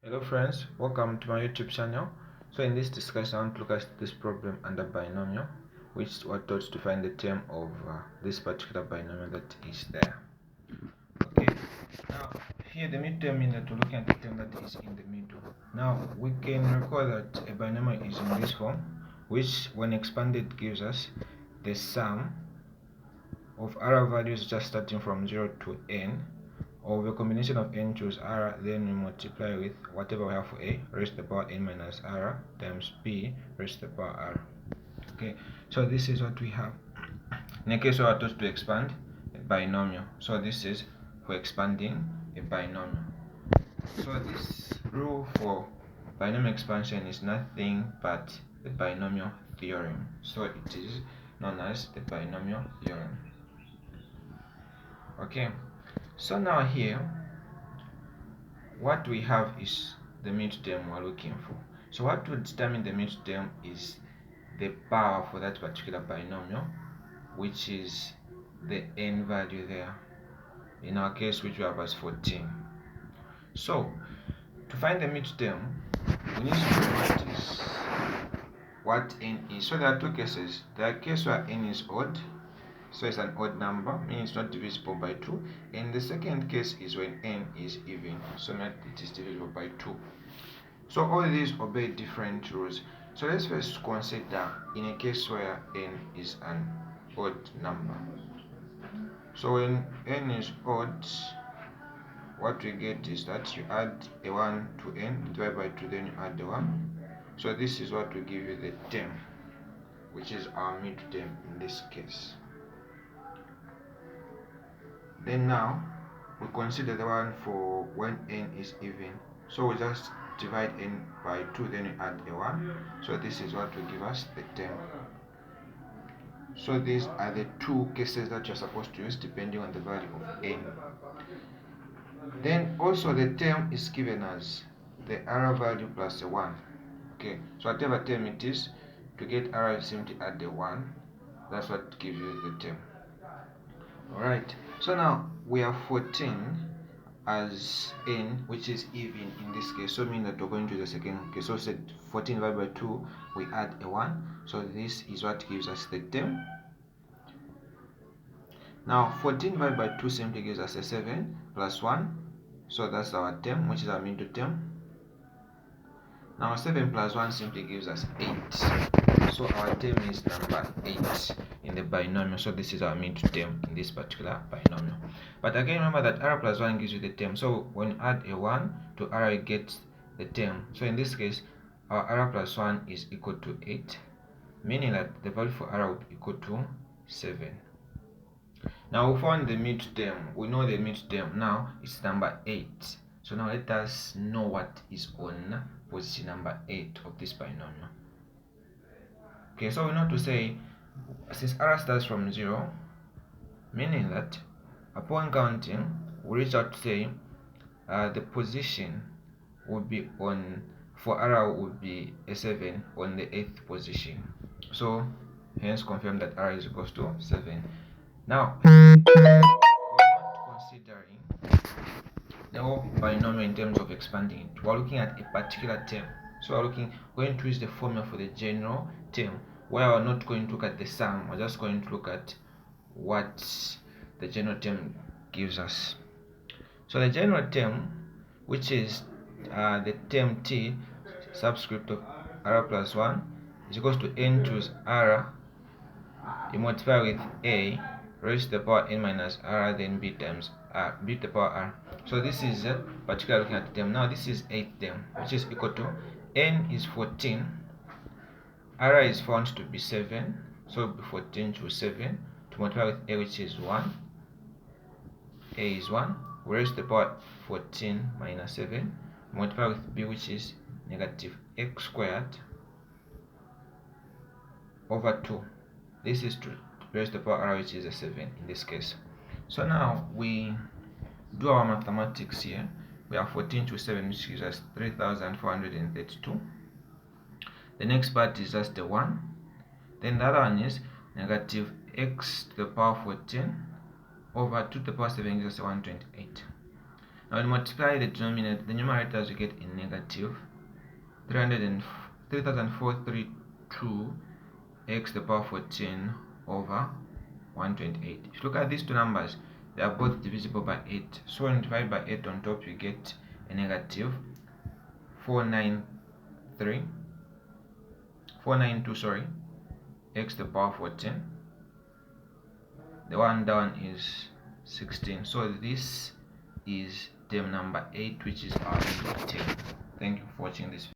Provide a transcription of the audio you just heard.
Hello friends, welcome to my YouTube channel. So in this discussion I want to look at this problem under binomial, which we're taught to find the term of this particular binomial that is there. Okay, now here the midterm means that we're looking at the term that is in the middle. Now we can recall that a binomial is in this form, which when expanded gives us the sum of r values just starting from 0 to n of a combination of n choose r, then we multiply with whatever we have for a raised to the power n minus r times b raised to the power r. Okay, so this is what we have. In a case we are taught to expand a binomial, so this is for expanding a binomial. So this rule for binomial expansion is nothing but the binomial theorem. So it is known as the binomial theorem. Okay, so now here what we have is the midterm we're looking for. So what will determine the midterm is the power for that particular binomial, which is the n value there, in our case which we have as 14. So to find the midterm we need to know what n is. So there are two cases. There are cases where n is odd, so it's an odd number, meaning it's not divisible by 2, and the second case is when n is even, so that it is divisible by 2. So all these obey different rules. So let's first consider in a case where n is an odd number. So when n is odd, what we get is that you add a 1 to n, divide by 2, then you add the 1. So this is what will give you the term, which is our midterm in this case. Then now we consider the one for when n is even. So we just divide n by 2, then we add a 1. So this is what will give us the term. So these are the two cases that you're supposed to use depending on the value of n. Then also the term is given as the r value plus a 1. Okay, so whatever term it is, to get r you simply add the 1. That's what gives you the term. Alright, so now we have 14 as n, which is even in this case, so mean that we're going to the second case. So said 14 divided by 2, we add a 1, so this is what gives us the term. Now 14 divided by 2 simply gives us a 7 plus 1, so that's our term, which is our middle term. Now 7 plus 1 simply gives us 8, so our term is number 8 in the binomial. So this is our midterm in this particular binomial. But again, remember that r plus 1 gives you the term, so when you add a 1 to r you get the term. So in this case our r plus 1 is equal to 8, meaning that the value for r would be equal to 7. Now we found the midterm, we know the midterm, now it's number 8. So now let us know what is on position number 8 of this binomial. Okay, so we know to say, since r starts from 0, meaning that upon counting we reach out to say the position would be on, for r would be a 7 on the 8th position. So hence confirm that r is equals to 7. Now we're not considering the whole binomial in terms of expanding it. We're looking at a particular term. So we're going to use the formula for the general term, where we're not going to look at the sum, we're just going to look at what the general term gives us. So the general term, which is the term t subscript of r plus 1, is equals to n choose r, you multiply with a raised to the power n minus r, then b times r, b to the power r. So this is particularly looking at the term. Now this is 8th term, which is equal to n is 14, r is found to be 7, so it will be 14 to 7 to multiply with a, which is 1. A is 1, we raise to the power 14 minus 7, multiply with b, which is negative x squared over 2. This is to raise to the power r, which is a 7 in this case. So now we do our mathematics here. We have 14 to 7, which gives us 3,432. The next part is just the 1. Then the other one is negative x to the power 14 over 2 to the power 7 gives us 128. Now when you multiply the denominator, the numerators, you get a negative 3,432 x to the power 14 over 128. If you look at these two numbers, they are both divisible by 8. So when you divide by 8 on top, you get a negative 492, x to the power 14. The one down is 16. So this is term number 8, which is our 10. Thank you for watching this video.